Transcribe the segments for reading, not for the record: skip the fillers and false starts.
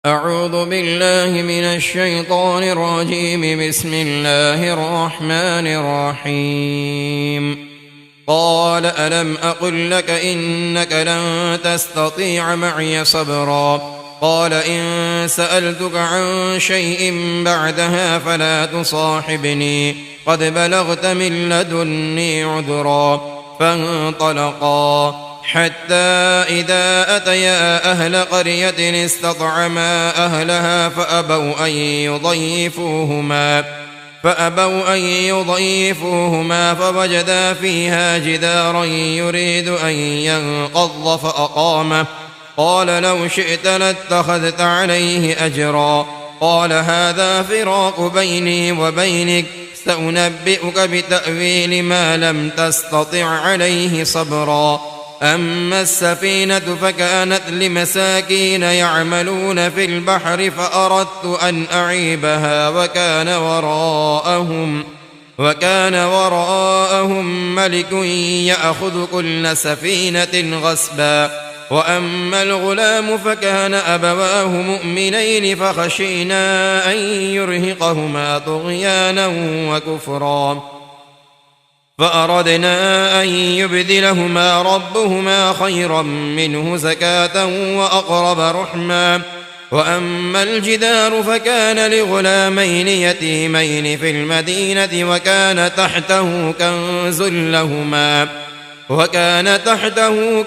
أعوذ بالله من الشيطان الرجيم. بسم الله الرحمن الرحيم. قال ألم أقل لك إنك لن تستطيع معي صبرا. قال إن سألتك عن شيء بعدها فلا تصاحبني قد بلغت من لدني عذرا. فانطلقا حتى إذا أتيا أهل قرية استطعما أهلها فأبوا أن يضيفوهما فوجدا فيها جدارا يريد أن ينقض فأقامه. قال لو شئت لاتخذت عليه أجرا. قال هذا فراق بيني وبينك سأنبئك بتأويل ما لم تستطع عليه صبرا. أما السفينة فكانت لمساكين يعملون في البحر فأردت أن أعيبها وكان وراءهم ملك يأخذ كل سفينة غصبا. وأما الغلام فكان أبواه مؤمنين فخشينا أن يرهقهما طغيانا وكفرا فأردنا أن يبدلهما ربهما خيرا منه زكاة وأقرب رحما. وأما الجدار فكان لغلامين يتيمين في المدينة وكان تحته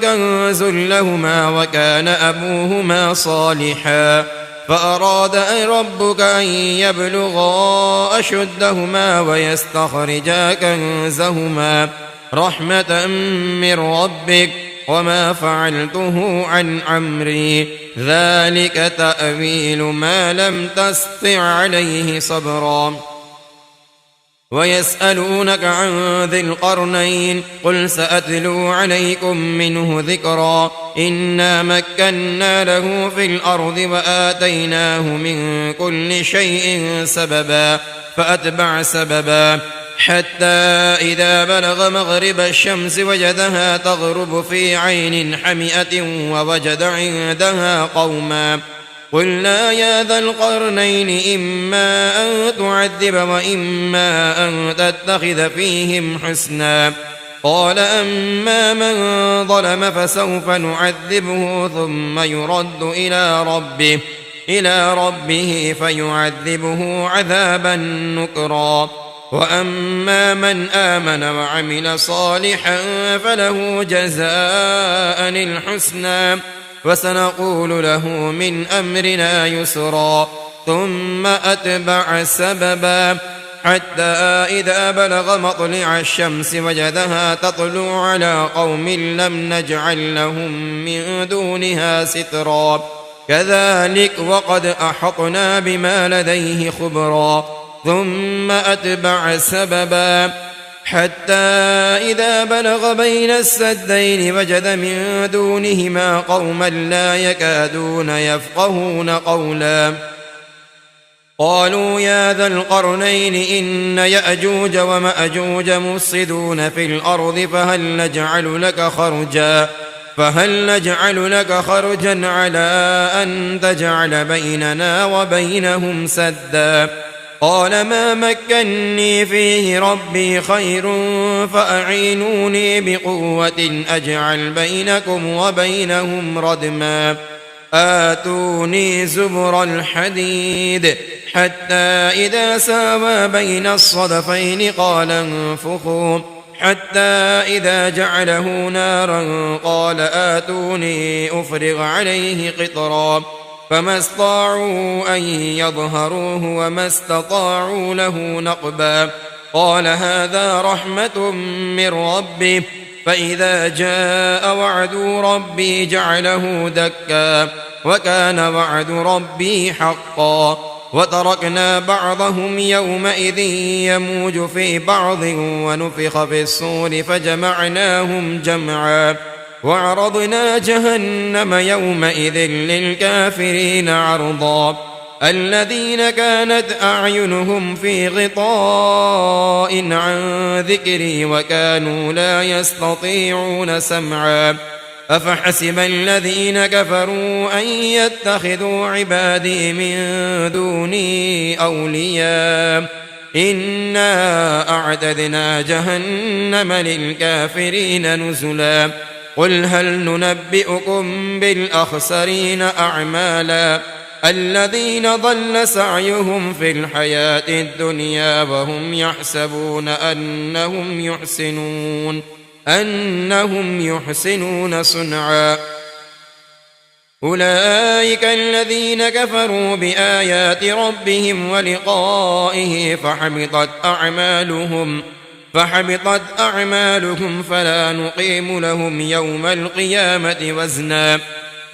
كنز لهما وكان أبوهما صالحا. فأراد ربك أن يبلغا أشدهما ويستخرجا كنزهما رحمة من ربك وما فعلته عن أمري ذلك تأويل ما لم تستطع عليه صبرا. ويسألونك عن ذي القرنين قل سأتلو عليكم منه ذكرا. إنا مكنا له في الأرض وآتيناه من كل شيء سببا فأتبع سببا حتى إذا بلغ مغرب الشمس وجدها تغرب في عين حمئة ووجد عندها قوما. قلنا يا ذا القرنين إما أن تعذب وإما أن تتخذ فيهم حسنا. قال أما من ظلم فسوف نعذبه ثم يرد إلى ربه فيعذبه عذابا نكرا. وأما من آمن وعمل صالحا فله جزاء الحسنى وسنقول له من أمرنا يسرا. ثم أتبع سببا حتى إذا بلغ مطلع الشمس وجدها تطلع على قوم لم نجعل لهم من دونها سترا. كذلك وقد أحطنا بما لديه خبرا. ثم أتبع سببا حتى إذا بلغ بين السدين وجد من دونهما قوما لا يكادون يفقهون قولا. قالوا يا ذا القرنين إن يأجوج ومأجوج مفسدون في الأرض فهل نجعل لك خرجا على أن تجعل بيننا وبينهم سدا. قال ما مكني فيه ربي خير فأعينوني بقوة أجعل بينكم وبينهم ردما. آتوني زبر الحديد حتى إذا ساوى بين الصدفين قال انفخوا حتى إذا جعله نارا قال آتوني أفرغ عليه قطرا. فما استطاعوا أن يظهروه وما استطاعوا له نقبا. قال هذا رحمة من ربي فإذا جاء وعد ربي جعله دكا وكان وعد ربي حقا. وتركنا بعضهم يومئذ يموج في بعض ونفخ في الصور فجمعناهم جمعا. وعرضنا جهنم يومئذ للكافرين عرضا. الذين كانت أعينهم في غطاء عن ذكري وكانوا لا يستطيعون سمعا. أفحسب الذين كفروا أن يتخذوا عبادي من دوني أولياء إنا أعتدنا جهنم للكافرين نزلا قل هل ننبئكم بالأخسرين أعمالا الذين ضل سعيهم في الحياة الدنيا وهم يحسبون أنهم يحسنون صنعا أولئك الذين كفروا بآيات ربهم ولقائه فحبطت أعمالهم فلا نقيم لهم يوم القيامة وزنا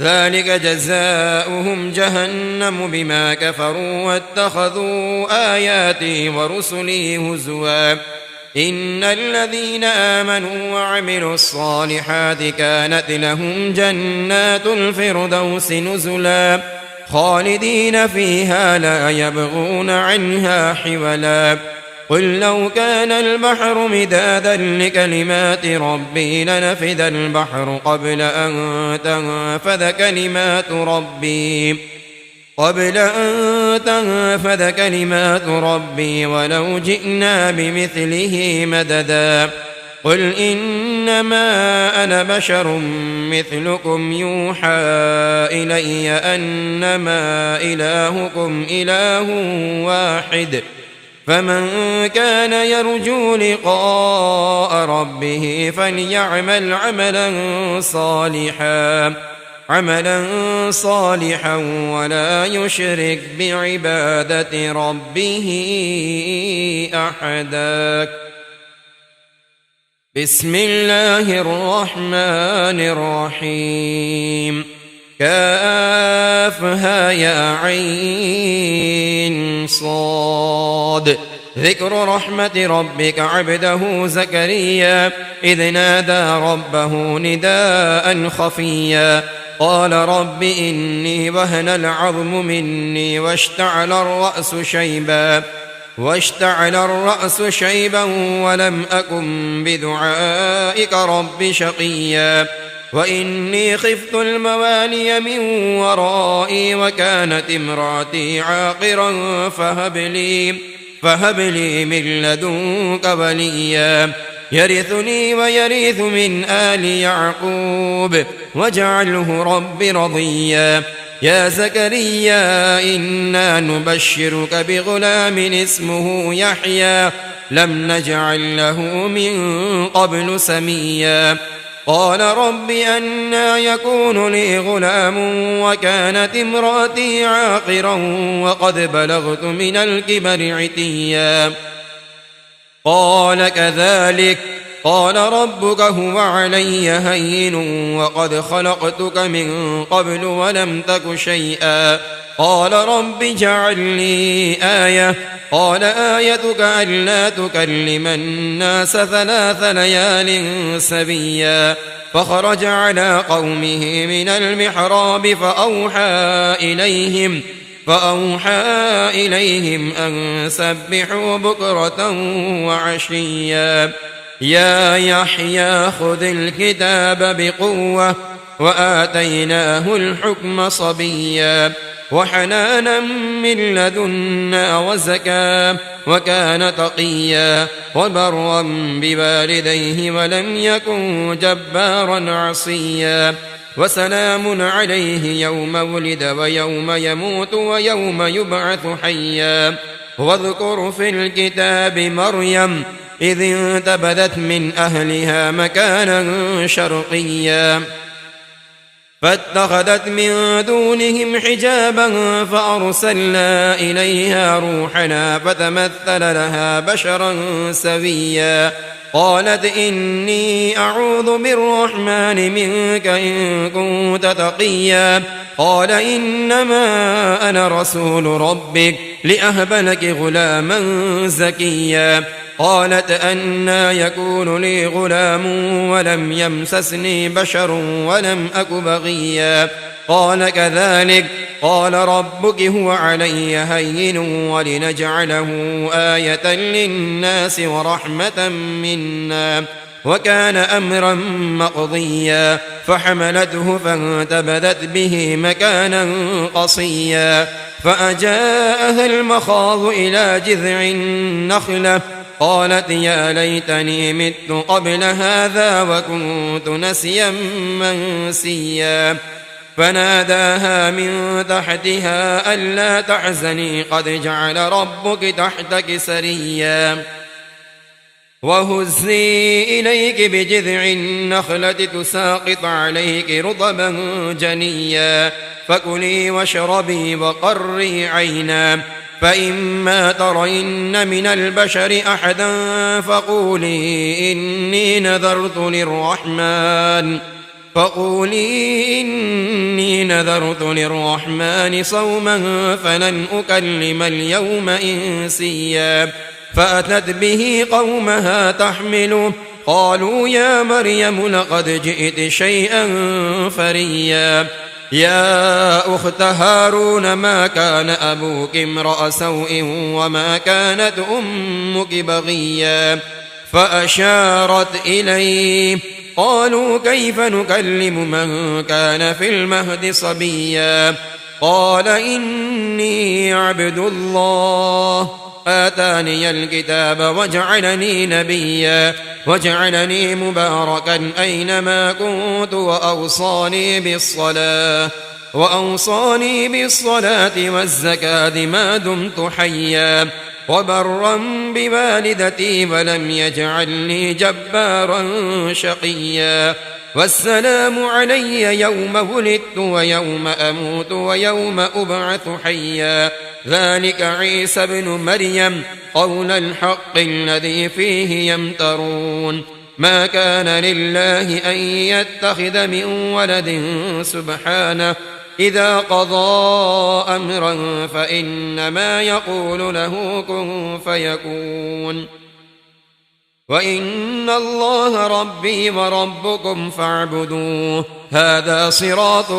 ذلك جزاؤهم جهنم بما كفروا واتخذوا آياتي ورسلي هزوا إن الذين آمنوا وعملوا الصالحات كانت لهم جنات الفردوس نزلا خالدين فيها لا يبغون عنها حولا قل لو كان البحر مدادا لكلمات ربي لنفد البحر قبل أن تنفد كلمات ربي ولو جئنا بمثله مددا قل إنما أنا بشر مثلكم يوحى إلي أنما إلهكم إله واحد فمن كان يرجو لقاء ربه فليعمل عملا صالحا ولا يشرك بعبادة ربه أحدا بسم الله الرحمن الرحيم كافها يا عين صاد ذكر رحمة ربك عبده زكريا إذ نادى ربه نداء خفيا قال رب إني وهن العظم مني واشتعل الرأس شيبا ولم أكن بدعائك رب شقيا وإني خفت الموالي من ورائي وكانت امرأتي عاقرا فهب لي من لدنك وليا يرثني ويرث من آل يعقوب واجعله رب رضيا يا زكريا إنا نبشرك بغلام اسمه يحيى لم نجعل له من قبل سميا قال رب أنى يكون لي غلام وكانت امرأتي عاقرا وقد بلغت من الكبر عتيا قال كذلك قال ربك هو علي هين وقد خلقتك من قبل ولم تك شيئا قال رب اجعل لي آية قال آيتك ألا تكلم الناس 3 ليال سبيا فخرج على قومه من المحراب فأوحى إليهم أن سبحوا بكرة وعشيا يا يحيى خذ الكتاب بقوة وآتيناه الحكم صبيا وحنانا من لدنا وزكاة وكان تقيا وبرا بوالديه ولم يكن جبارا عصيا وسلام عليه يوم ولد ويوم يموت ويوم يبعث حيا واذكر في الكتاب مريم إذ انتبذت من أهلها مكانا شرقيا فاتخذت من دونهم حجابا فأرسلنا إليها روحنا فتمثل لها بشرا سويا قالت إني أعوذ بالرحمن منك إن كنت تقيا قال إنما أنا رسول ربك لأهب لك غلاما زكيا قالت أنى يكون لي غلام ولم يمسسني بشر ولم أك بغيا قال كذلك قال ربك هو علي هين ولنجعله آية للناس ورحمة منا وكان أمرا مقضيا فحملته فانتبذت به مكانا قصيا فأجاءها المخاض إلى جذع النخلة قالت يا ليتني مت قبل هذا وكنت نسيا منسيا فناداها من تحتها ألا تحزني قد جعل ربك تحتك سريا وهزي إليك بجذع النخلة تساقط عليك رطبا جنيا فكلي واشربي وقري عينا فإما ترين من البشر أحدا فقولي إني نذرت للرحمن صوما فلن أكلم اليوم إنسيا فأتت به قومها تحمله قالوا يا مريم لقد جئت شيئا فريا يا أخت هارون ما كان أبوك امرأ سوء وما كانت أمك بغيا فأشارت إليه قالوا كيف نكلم من كان في المهد صبيا قال إني عبد الله آتاني الكتاب وجعلني نبيا وجعلني مباركا أينما كنت وأوصاني بالصلاة والزكاة ما دمت حيا وبرا بوالدتي ولم يجعلني جبارا شقيا والسلام علي يوم ولدت ويوم أموت ويوم أبعث حيا ذلك عيسى ابن مريم قول الحق الذي فيه يمترون ما كان لله أن يتخذ من ولد سبحانه إذا قضى أمرا فإنما يقول له كن فيكون وإن الله ربي وربكم فاعبدوه هذا صراط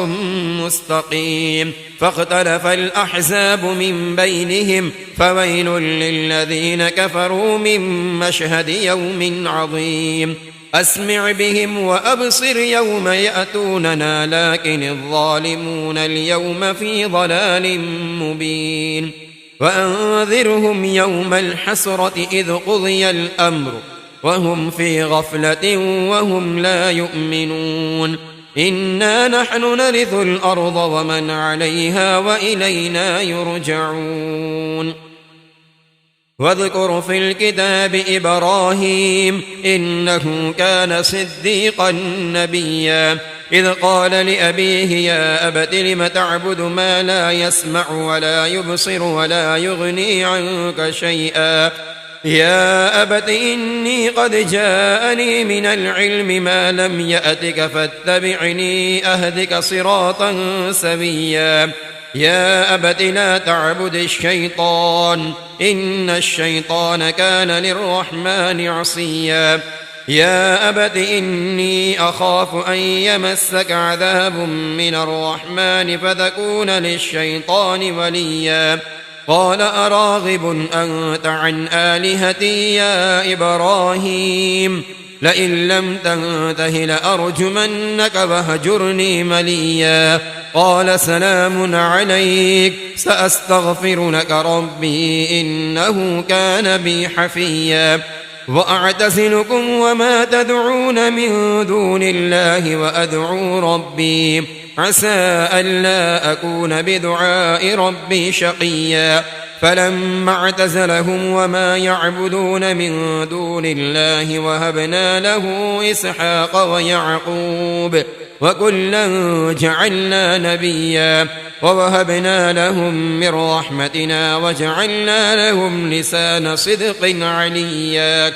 مستقيم فاختلف الأحزاب من بينهم فويل للذين كفروا من مشهد يوم عظيم أسمع بهم وأبصر يوم يأتوننا لكن الظالمون اليوم في ضلال مبين وأنذرهم يوم الحسرة إذ قضي الأمر وهم في غفلة وهم لا يؤمنون إنا نحن نرث الأرض ومن عليها وإلينا يرجعون واذكر في الكتاب إبراهيم إنه كان صديقا نبيا إذ قال لأبيه يا أبت لم تعبد ما لا يسمع ولا يبصر ولا يغني عنك شيئا يا أبت إني قد جاءني من العلم ما لم يأتك فاتبعني أهدك صراطا سويا يا أبت لا تعبد الشيطان إن الشيطان كان للرحمن عصيا يا أبت إني أخاف أن يمسك عذاب من الرحمن فتكون للشيطان وليا قال أراغب أنت عن آلهتي يا إبراهيم لئن لم تنته لأرجمنك وهجرني مليا قال سلام عليك سأستغفر لك ربي إنه كان بي حفيا وأعتزلكم وما تدعون من دون الله وأدعو ربي عسى ألا أكون بدعاء ربي شقيا فلما اعتزلهم وما يعبدون من دون الله وهبنا له إسحاق ويعقوب وكلا جعلنا نبيا ووهبنا لهم من رحمتنا وجعلنا لهم لسان صدق عليا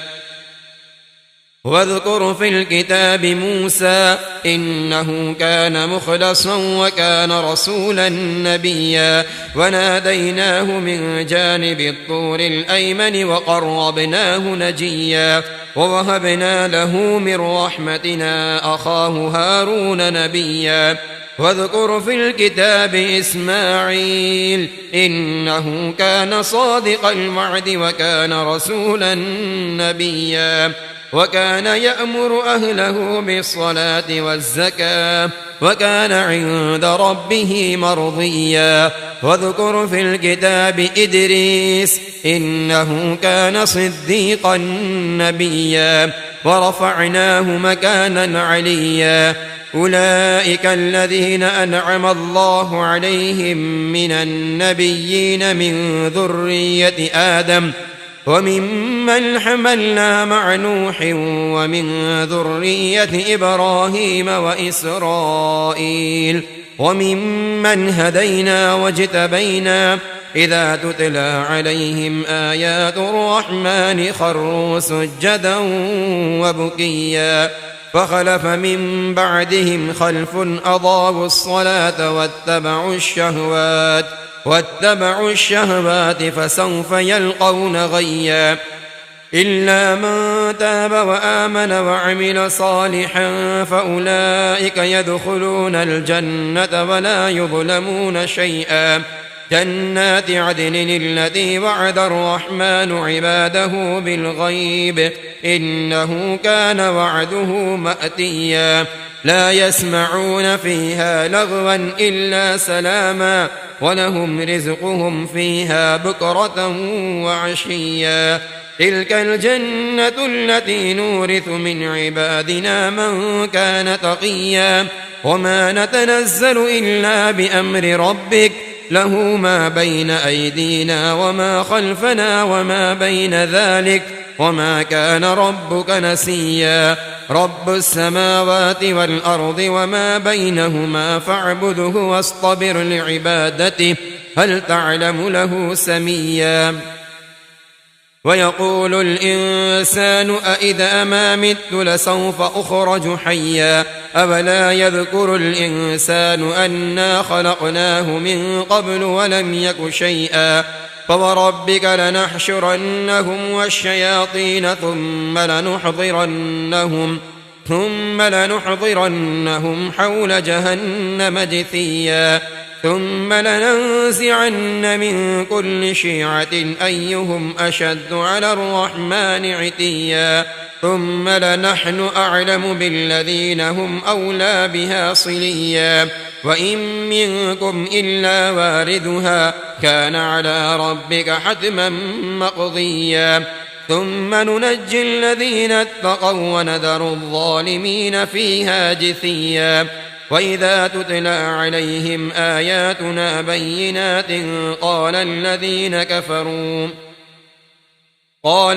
واذكر في الكتاب موسى إنه كان مخلصا وكان رسولا نبيا وناديناه من جانب الطور الأيمن وقربناه نجيا ووهبنا له من رحمتنا أخاه هارون نبيا واذكر في الكتاب إسماعيل إنه كان صادق الوعد وكان رسولا نبيا وكان يأمر أهله بالصلاة والزكاة وكان عند ربه مرضيا. واذكر في الكتاب إدريس إنه كان صديقا نبيا ورفعناه مكانا عليا. أولئك الذين أنعم الله عليهم من النبيين من ذرية آدم وممن حملنا مع نوح ومن ذرية إبراهيم وإسرائيل وممن هدينا واجتبينا إذا تتلى عليهم آيات الرحمن خروا سجدا وبكيا. فخلف من بعدهم خلف أضاعوا الصلاة واتبعوا الشهوات فسوف يلقون غيا. إلا من تاب وآمن وعمل صالحا فأولئك يدخلون الجنة ولا يظلمون شيئا. جنات عدن التي وعد الرحمن عباده بالغيب إنه كان وعده مأتيا. لا يسمعون فيها لغوا إلا سلاما ولهم رزقهم فيها بكرة وعشيا. تلك الجنة التي نورث من عبادنا من كان تقيا. وما نتنزل إلا بأمر ربك له ما بين أيدينا وما خلفنا وما بين ذلك وما كان ربك نسيا. رب السماوات والأرض وما بينهما فاعبده واصطبر لعبادته هل تعلم له سميا. ويقول الإنسان أإذا ما مت لسوف أخرج حيا. أولا يذكر الإنسان أنا خلقناه من قبل ولم يك شيئا. فوربك لنحشرنهم والشياطين ثم لنحضرنهم حول جهنم جثيا. ثم لننزعن من كل شيعة أيهم أشد على الرحمن عتيا. ثم لنحن أعلم بالذين هم أولى بها صليا. وإن منكم إلا واردها كان على ربك حتما مقضيا. ثم ننجي الذين اتقوا ونذر الظالمين فيها جثيا. وإذا تتلى عليهم آياتنا بينات قال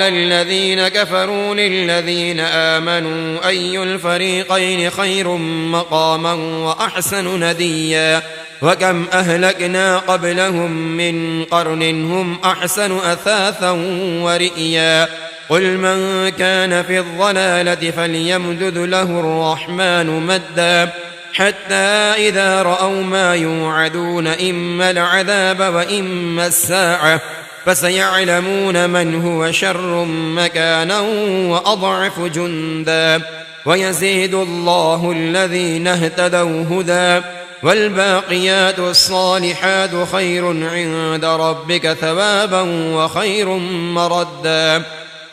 الذين كفروا للذين آمنوا أي الفريقين خير مقاما وأحسن نديا. وكم أهلكنا قبلهم من قرن هم أحسن أثاثا ورئيا. قل من كان في الضلالة فليمدد له الرحمن مدا حتى إذا رأوا ما يوعدون إما العذاب وإما الساعة فسيعلمون من هو شر مكانا وأضعف جندا. ويزيد الله الذين اهتدوا هدى والباقيات الصالحات خير عند ربك ثوابا وخير مردا.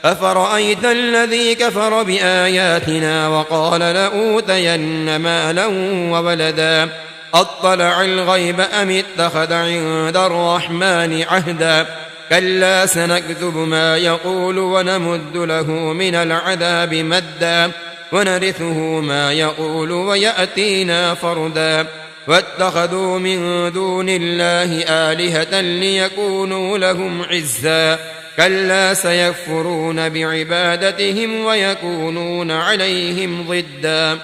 أفرأيت الذي كفر بآياتنا وقال لأوتين مالا وولدا أطلع الغيب أم اتخذ عند الرحمن عهدا. كلا سنكتب ما يقول ونمد له من العذاب مدا ونرثه ما يقول ويأتينا فردا. واتخذوا من دون الله آلهة ليكونوا لهم عزا. كلا سيكفرون بعبادتهم ويكونون عليهم ضدا.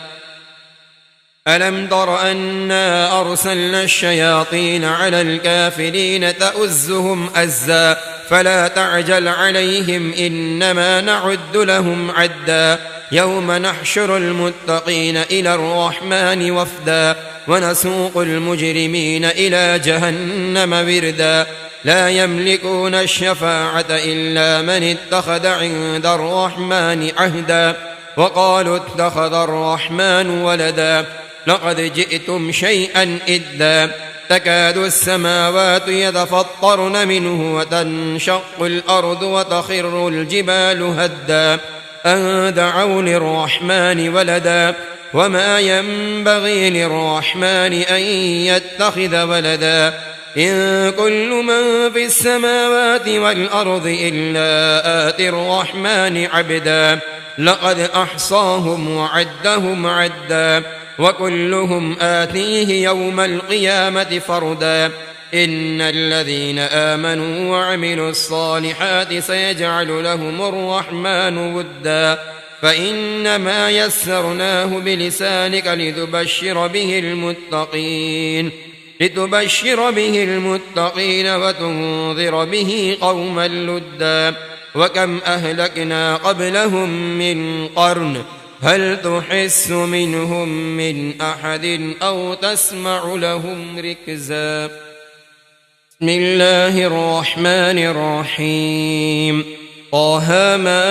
ألم تر أنا أرسلنا الشياطين على الكافرين تؤزهم أزا فلا تعجل عليهم إنما نعد لهم عدا. يوم نحشر المتقين إلى الرحمن وفدا ونسوق المجرمين إلى جهنم وردا. لا يملكون الشفاعة إلا من اتخذ عند الرحمن عهدا. وقالوا اتخذ الرحمن ولدا لقد جئتم شيئا إدا. تكاد السماوات يتفطرن منه وتنشق الأرض وتخر الجبال هدا أن دعوا للرحمن ولدا وما ينبغي للرحمن أن يتخذ ولدا إن كل من في السماوات والأرض إلا آتي الرحمن عبدا لقد أحصاهم وعدهم عدا وكلهم آتيه يوم القيامة فردا إن الذين آمنوا وعملوا الصالحات سيجعل لهم الرحمن ودا فإنما يسرناه بلسانك لتبشر به المتقين وتنذر به قوما لدا وكم أهلكنا قبلهم من قرن هل تحس منهم من أحد أو تسمع لهم ركزا بسم الله الرحمن الرحيم طه ما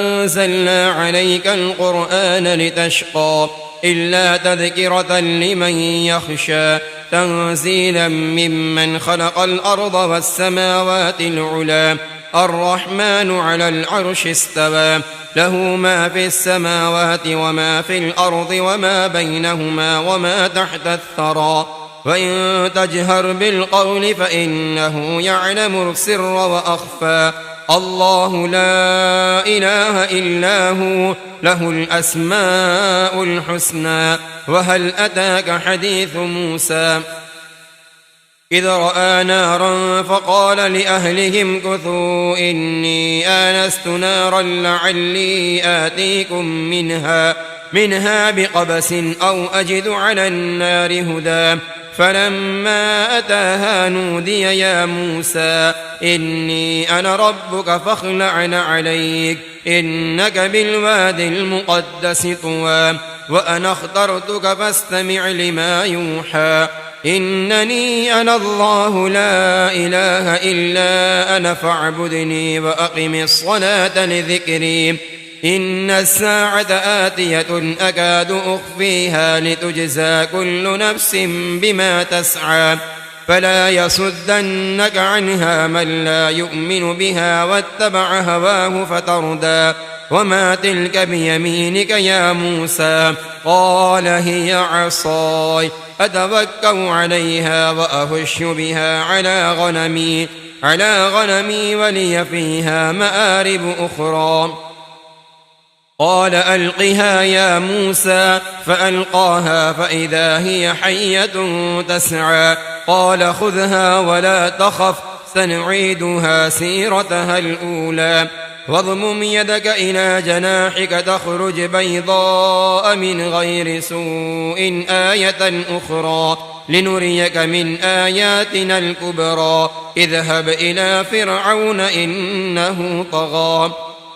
أنزلنا عليك القرآن لتشقى إلا تذكرة لمن يخشى تنزيلا ممن خلق الأرض والسماوات العلى الرحمن على العرش استوى له ما في السماوات وما في الأرض وما بينهما وما تحت الثرى وإن تجهر بالقول فإنه يعلم السر وأخفى الله لا إله إلا هو له الأسماء الحسنى وهل أتاك حديث موسى إذ رأى نارا فقال لأهلهم كثوا إني آنست نارا لعلي آتيكم منها بقبس أو أجد على النار هدى فلما أتاها نودي يا موسى إني أنا ربك فاخلع عليك إنك بالواد المقدس طوى وأنا اخترتك فاستمع لما يوحى إنني أنا الله لا إله إلا أنا فاعبدني وأقم الصلاة لذكري إن الساعة آتية أكاد أخفيها لتجزى كل نفس بما تسعى فلا يصدنك عنها من لا يؤمن بها واتبع هواه فتردى وما تلك بيمينك يا موسى قال هي عصاي أتوكأ عليها وأهش بها على غنمي ولي فيها مآرب أخرى قال ألقها يا موسى فألقاها فإذا هي حية تسعى قال خذها ولا تخف سنعيدها سيرتها الأولى واضمم يدك إلى جناحك تخرج بيضاء من غير سوء آية أخرى لنريك من آياتنا الكبرى اذهب إلى فرعون إنه طغى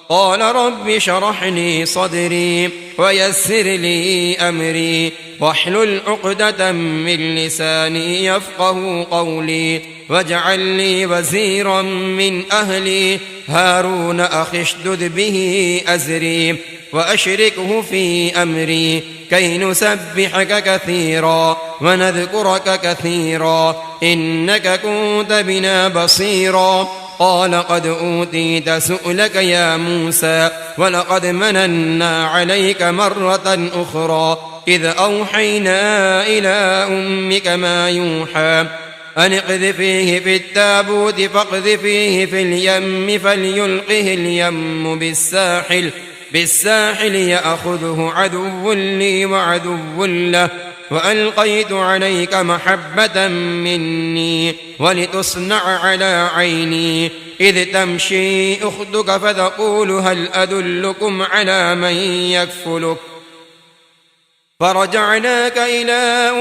قال رب اشرح لي صدري ويسر لي أمري واحلل عقدة من لساني يفقه قولي واجعل لي وزيرا من أهلي هارون أخي اشدد به أزري وأشركه في أمري كي نسبحك كثيرا ونذكرك كثيرا إنك كنت بنا بصيرا قال قد أوتيت سؤلك يا موسى ولقد مننا عليك مرة أخرى إذ أوحينا إلى أمك ما يوحى أن اقذفيه في التابوت فاقذفيه في اليم فليلقه اليم بالساحل يأخذه عدو لي وعدو له وألقيت عليك محبة مني ولتصنع على عيني إذ تمشي أختك فتقول هل أدلكم على من يكفلك فرجعناك إلى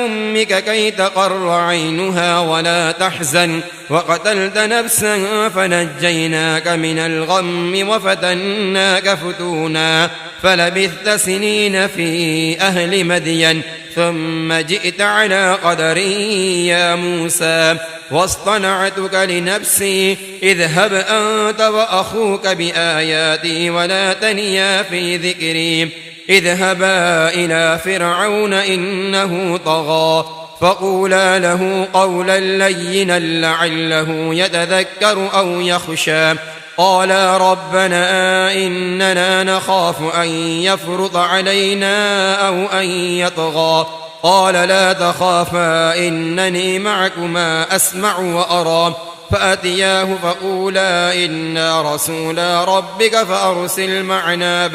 أمك كي تقر عينها ولا تحزن وقتلت نفسا فنجيناك من الغم وفتناك فتونا فلبثت سنين في أهل مدين ثم جئت على قدر يا موسى واصطنعتك لنفسي اذهب أنت وأخوك بآياتي ولا تنيا في ذكري اذهبا إلى فرعون إنه طغى فقولا له قولا لينا لعله يتذكر أو يخشى قالا ربنا إننا نخاف أن يفرط علينا أو أن يطغى قال لا تخافا إنني معكما أسمع وأرى فأتياه فقولا إنا رسولا ربك فأرسل معنا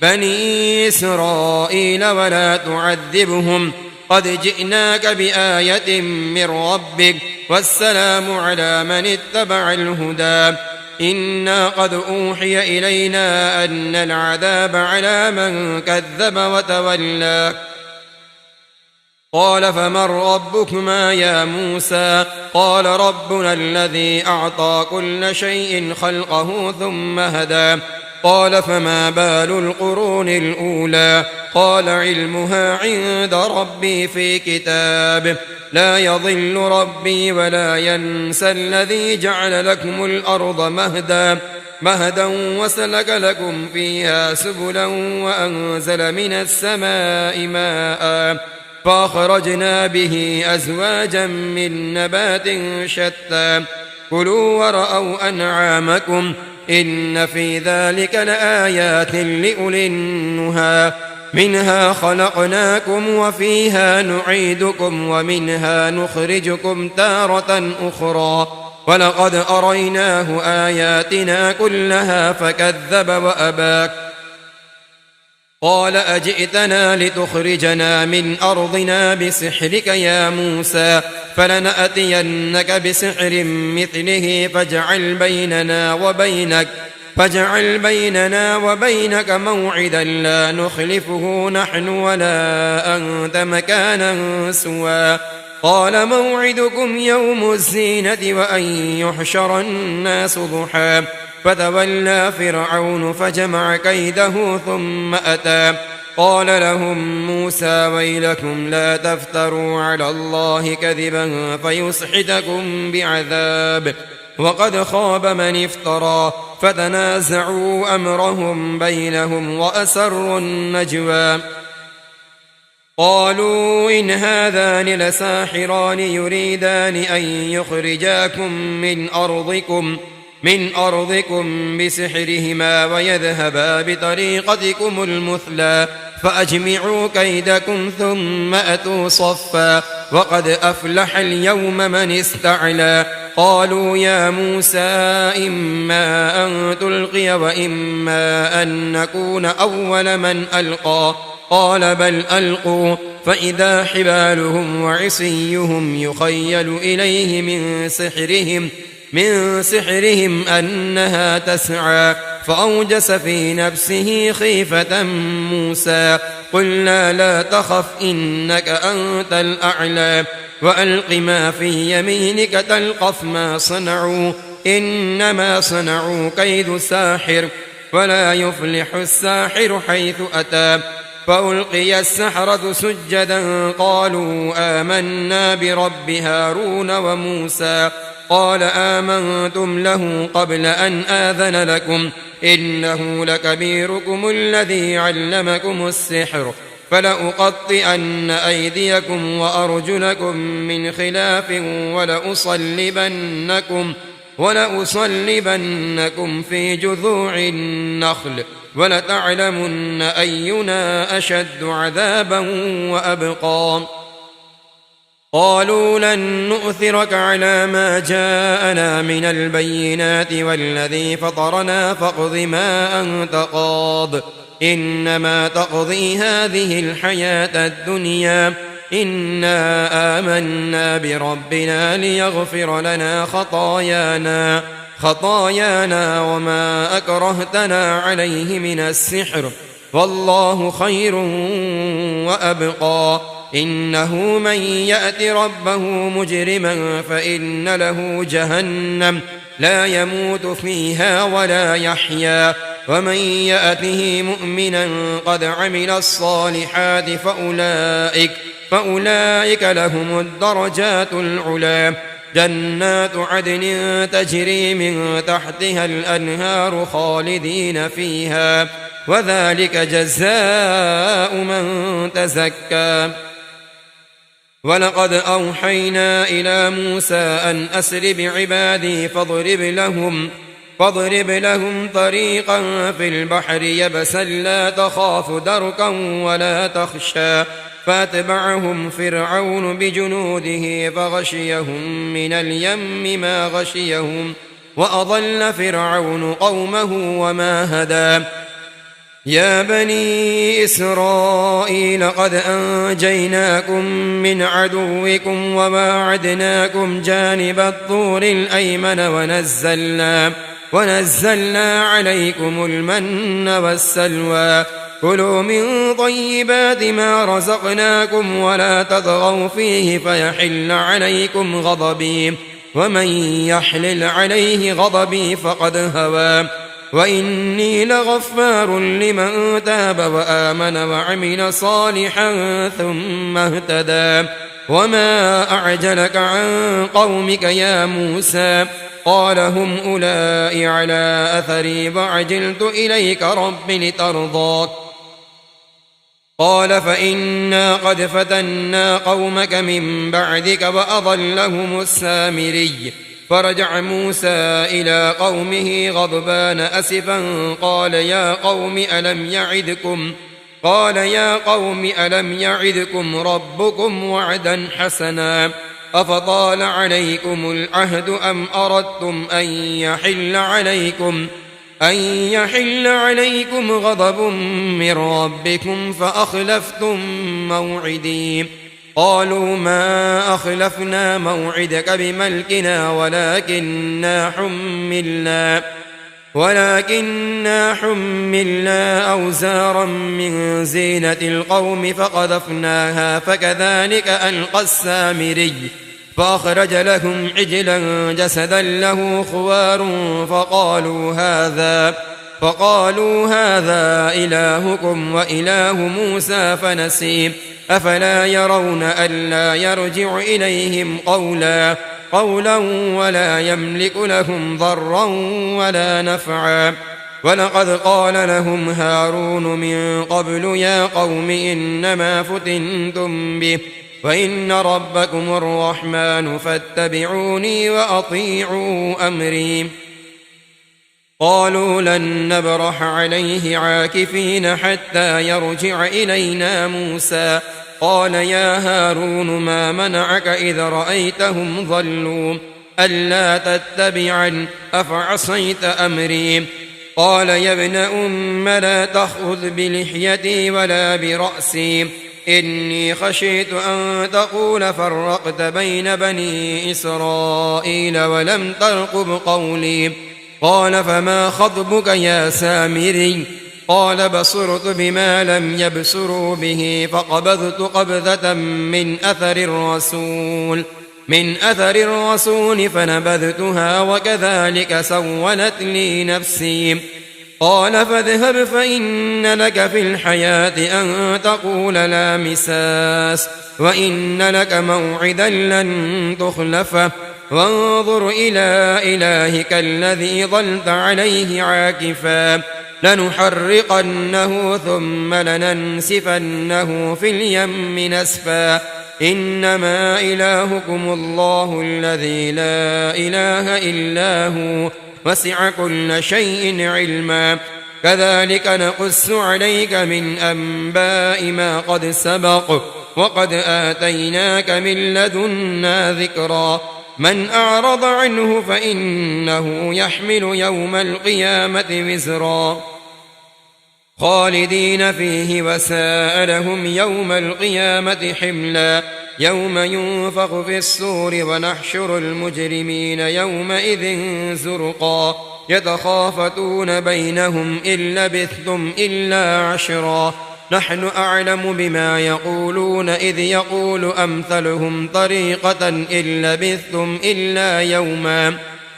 بني إسرائيل ولا تعذبهم قد جئناك بآية من ربك والسلام على من اتبع الهدى إنا قد أوحي إلينا أن العذاب على من كذب وتولى قال فمن ربكما يا موسى قال ربنا الذي أعطى كل شيء خلقه ثم هدى قال فما بال القرون الأولى قال علمها عند ربي في كتاب لا يضل ربي ولا ينسى الذي جعل لكم الأرض مهدا وسلك لكم فيها سبلا وأنزل من السماء ماء فأخرجنا به أزواجا من نبات شتى كلوا ورأوا أنعامكم إن في ذلك لآيات لأولي النهى منها خلقناكم وفيها نعيدكم ومنها نخرجكم تارة أخرى ولقد أريناه آياتنا كلها فكذب وأبى قال أجئتنا لتخرجنا من أرضنا بسحرك يا موسى فلنأتينك بسحر مثله فاجعل بيننا وبينك موعدا لا نخلفه نحن ولا أنت مكانا سوى قال موعدكم يوم الزينة وأن يحشر الناس ضحى فتولى فرعون فجمع كيده ثم أتى قال لهم موسى ويلكم لا تفتروا على الله كذبا فيسحتكم بعذاب وقد خاب من افترى فتنازعوا أمرهم بينهم وأسروا النجوى قالوا إن هذان لساحران يريدان أن يخرجاكم من أرضكم بسحرهما ويذهبا بطريقتكم المثلى فأجمعوا كيدكم ثم أتوا صفا وقد أفلح اليوم من استعلى قالوا يا موسى إما أن تلقي وإما أن نكون أول من ألقى قال بل ألقوا فإذا حبالهم وعصيهم يخيل إليه من سحرهم أنها تسعى فأوجس في نفسه خيفة موسى قلنا لا تخف إنك أنت الأعلى وألق ما في يمينك تلقف ما صنعوا إنما صنعوا كيد ساحر ولا يفلح الساحر حيث أتى فألقي السحرة سجدا قالوا آمنا برب هارون وموسى قال آمنتم له قبل أن آذن لكم إنه لكبيركم الذي علمكم السحر فلأقطئن أيديكم وأرجلكم من خلاف ولأصلبنكم في جذوع النخل ولتعلمن أينا أشد عذابا وأبقى قالوا لن نؤثرك على ما جاءنا من البينات والذي فطرنا فاقض ما أنت قاض إنما تقضي هذه الحياة الدنيا إنا آمنا بربنا ليغفر لنا خطايانا وما أكرهتنا عليه من السحر والله خير وأبقى إنه من يأت ربه مجرما فإن له جهنم لا يموت فيها ولا يحيا ومن يأته مؤمنا قد عمل الصالحات فأولئك لهم الدرجات العلى جنات عدن تجري من تحتها الأنهار خالدين فيها وذلك جزاء من تزكى ولقد أوحينا إلى موسى أن أسر بعبادي فاضرب لهم طريقا في البحر يبسا لا تخاف دركا ولا تخشى فاتبعهم فرعون بجنوده فغشيهم من اليم ما غشيهم وأضل فرعون قومه وما هدى يا بني إسرائيل قد أنجيناكم من عدوكم وواعدناكم جانب الطور الأيمن ونزلنا عليكم المن والسلوى كلوا من طيبات ما رزقناكم ولا تطغوا فيه فيحل عليكم غضبي ومن يحلل عليه غضبي فقد هوى وإني لغفار لمن تاب وآمن وعمل صالحا ثم اهتدى وما أعجلك عن قومك يا موسى قال هم أولئك على أثري وعجلت إليك رب لترضى قال فإنا قد فتنا قومك من بعدك وأضلهم السامري فرجع موسى إلى قومه غضبان أسفا قال يا قوم ألم يعدكم ربكم وعدا حسنا أفطال عليكم العهد أم أردتم أن يحل عليكم غضب من ربكم فأخلفتم موعدي قالوا ما أخلفنا موعدك بملكنا ولكننا حملنا أوزارا من زينة القوم فقذفناها فكذلك ألقى السامري فأخرج لهم عجلا جسدا له خوار فقالوا هذا إلهكم وإله موسى فنسي أفلا يرون ألا يرجع إليهم قولا ولا يملك لهم ضرا ولا نفعا ولقد قال لهم هارون من قبل يا قوم إنما فتنتم به وإن ربكم الرحمن فاتبعوني وأطيعوا أمري قالوا لن نبرح عليه عاكفين حتى يرجع إلينا موسى قال يا هارون ما منعك إذ رأيتهم ضلوا ألا تتبعن أفعصيت أمري قال يا ابن أم لا تأخذ بلحيتي ولا برأسي إني خشيت أن تقول فرقت بين بني إسرائيل ولم ترقب قولي قال فما خطبك يا سامري قال بصرت بما لم يبصروا به فقبضت قبضة من أثر الرسول فنبذتها وكذلك سولت لي نفسي قال فاذهب فإن لك في الحياة أن تقول لا مساس وإن لك موعدا لن تخلفه وانظر إلى إلهك الذي ظلت عليه عاكفا لنحرقنه ثم لننسفنه في اليم نسفا إنما إلهكم الله الذي لا إله إلا هو وسع كل شيء علما كذلك نقص عليك من أنباء ما قد سبق وقد آتيناك من لدنا ذكرا من أعرض عنه فإنه يحمل يوم القيامة وزرا خالدين فيه وساء لهم يوم القيامة حملا يوم ينفخ في الصور ونحشر المجرمين يومئذ زرقا يتخافتون بينهم إن لبثتم إلا عشرا نحن أعلم بما يقولون إذ يقول أمثلهم طريقة إن لبثتم إلا يوما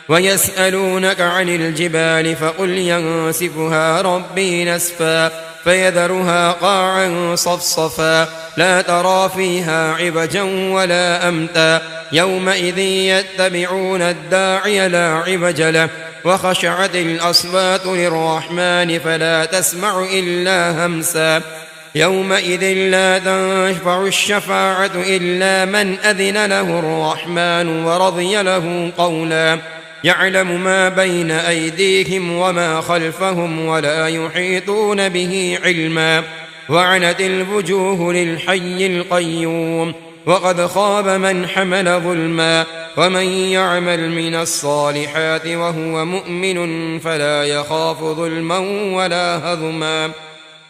ويسألونك عن الجبال فقل ينسفها ربي نسفا فيذرها قاعا صفصفا لا ترى فيها عوجا ولا أمتا يومئذ يتبعون الداعي لا عوج له وخشعت الأصوات للرحمن فلا تسمع إلا همسا يومئذ لا تنفع الشفاعة إلا من أذن له الرحمن ورضي له قولا يعلم ما بين أيديهم وما خلفهم ولا يحيطون به علما وعنت الوجوه للحي القيوم وقد خاب من حمل ظلما ومن يعمل من الصالحات وهو مؤمن فلا يخاف ظلما ولا هضما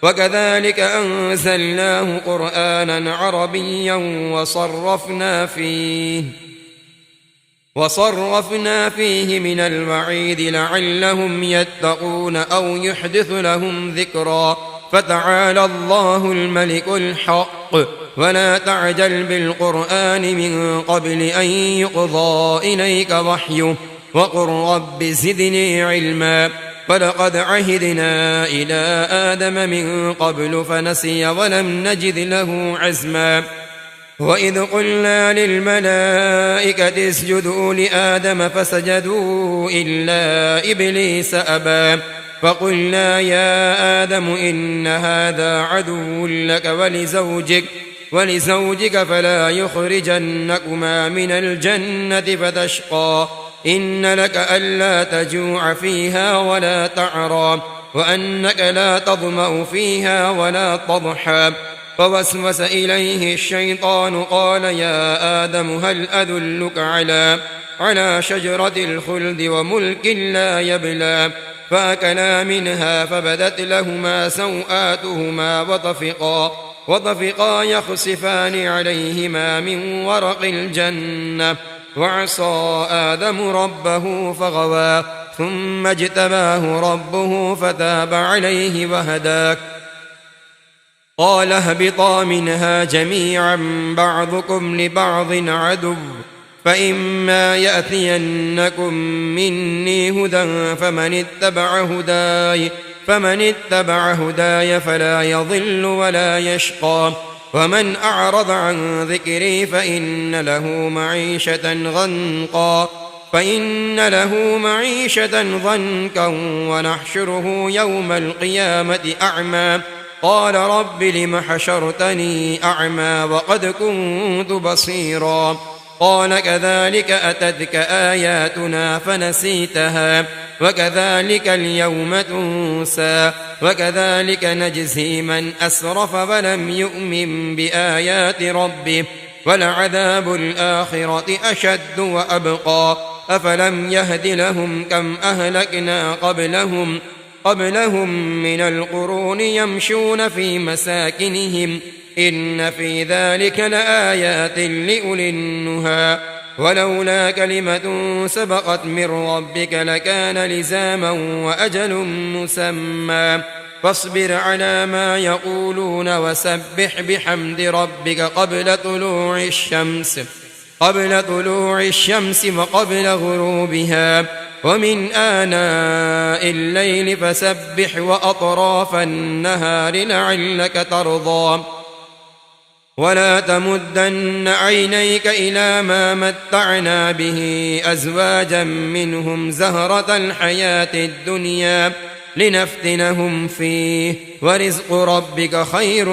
وكذلك أنزلناه قرآنا عربيا وصرفنا فيه من الوعيد لعلهم يتقون أو يحدث لهم ذكرا فتعالى الله الملك الحق ولا تعجل بالقرآن من قبل أن يقضى إليك وحيه وقل رب زدني علما ولقد عهدنا إلى آدم من قبل فنسي ولم نجد له عزما وإذ قلنا للملائكة اسجدوا لآدم فسجدوا إلا إبليس أبى فقلنا يا آدم إن هذا عدو لك ولزوجك فلا يخرجنكما من الجنة فتشقى إن لك ألا تجوع فيها ولا تعرى وأنك لا تظمأ فيها ولا تضحى فوسوس إليه الشيطان قال يا آدم هل أدلك على شجرة الخلد وملك لا يبلى فأكلا منها فبدت لهما سوآتهما وطفقا يخسفان عليهما من ورق الجنة وعصى آدم ربه فغوى ثم اجتباه ربه فتاب عليه وهداك قال اهبطا منها جميعا بعضكم لبعض عدو فإما يأتينكم مني هدى فمن اتبع هداي فلا يضل ولا يشقى ومن أعرض عن ذكري فإن له معيشة ضنكا ونحشره يوم القيامة أعمى قال رب لم حشرتني أعمى وقد كنت بصيرا قال كذلك أتتك آياتنا فنسيتها وكذلك اليوم تنسى وكذلك نجزي من أسرف ولم يؤمن بآيات ربه ولعذاب الآخرة أشد وأبقى أفلم يهد لهم كم أهلكنا قبلهم من القرون يمشون في مساكنهم إن في ذلك لآيات لأولي النهى ولولا كلمة سبقت من ربك لكان لزاما وأجل مسمى فاصبر على ما يقولون وسبح بحمد ربك قبل طلوع الشمس وقبل غروبها ومن آناء الليل فسبح وأطراف النهار لعلك ترضى ولا تمدن عينيك إلى ما متعنا به أزواجا منهم زهرة الحياة الدنيا لنفتنهم فيه ورزق ربك خير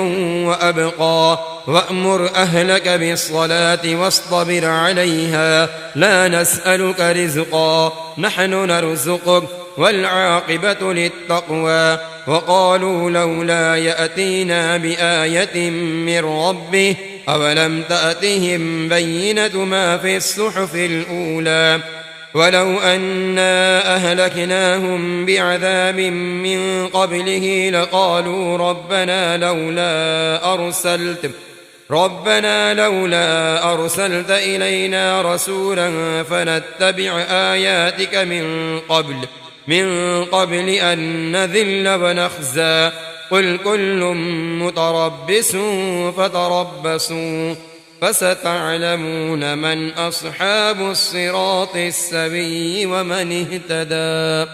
وأبقى وأمر أهلك بالصلاة واصطبر عليها لا نسألك رزقا نحن نرزقك والعاقبة للتقوى وقالوا لولا يأتينا بآية من ربه أولم تأتهم بينة ما في الصحف الأولى ولو أنا أهلكناهم بعذاب من قبله لقالوا ربنا لولا أرسلت إلينا رسولا فنتبع آياتك من قبل أن نذل ونخزى قل كل متربص فتربصوا فستعلمون من أصحاب الصراط السوي ومن اهتدى.